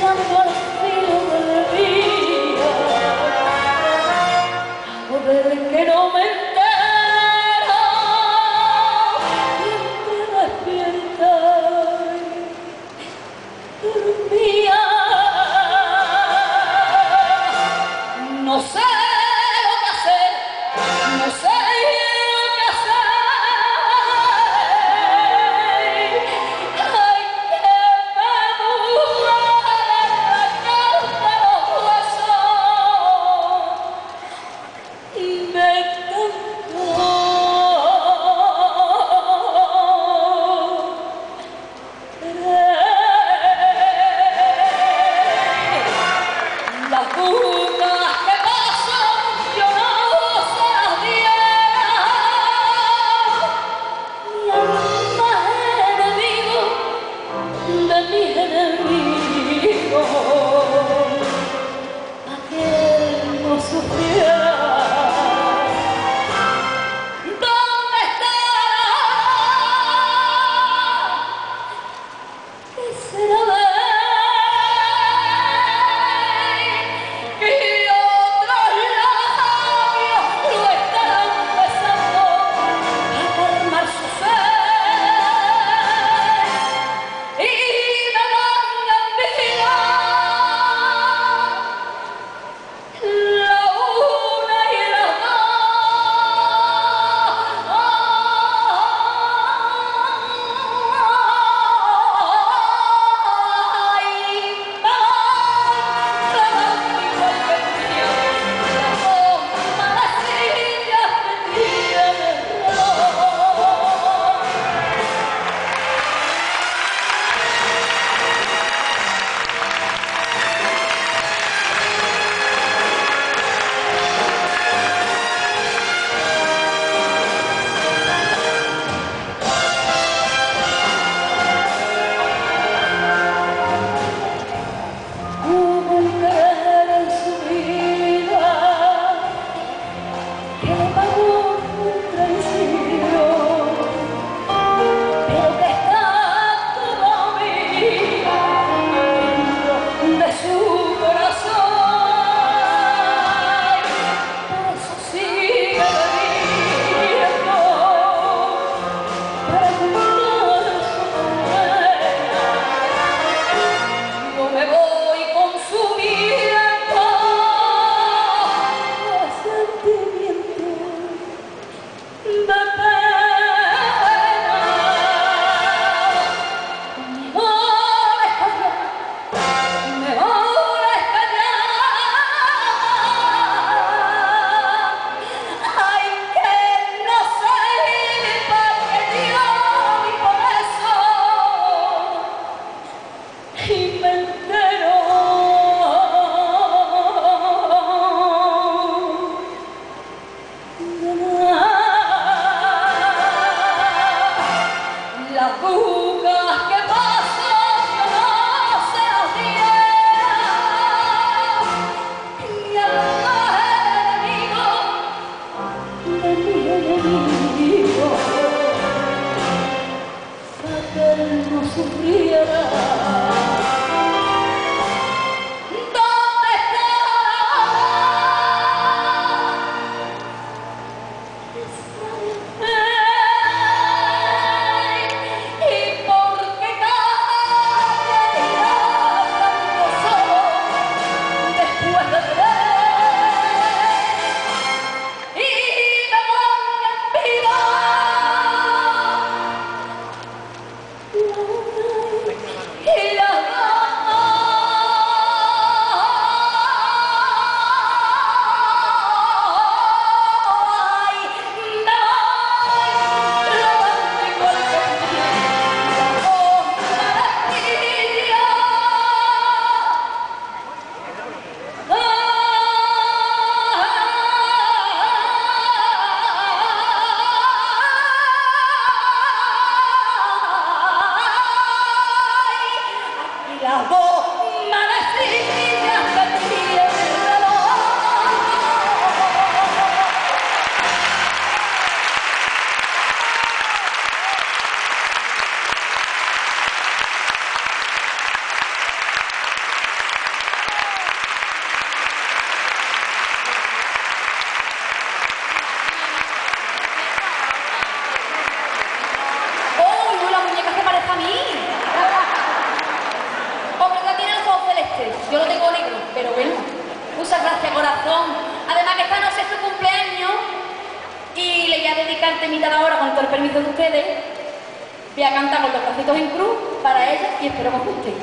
pensando al filo del día, joder que no me entero, siempre despierta y dormía. No sé lo que hacer, no sé lo que hacer. Ay, que me duele la carne, los huesos y me Pero bueno, muchas gracias, corazón. Además que esta noche es tu cumpleaños y le voy a dedicar temita de ahora, con todo el permiso de ustedes. Voy a cantar con los bracitos en cruz para ella y espero que os guste.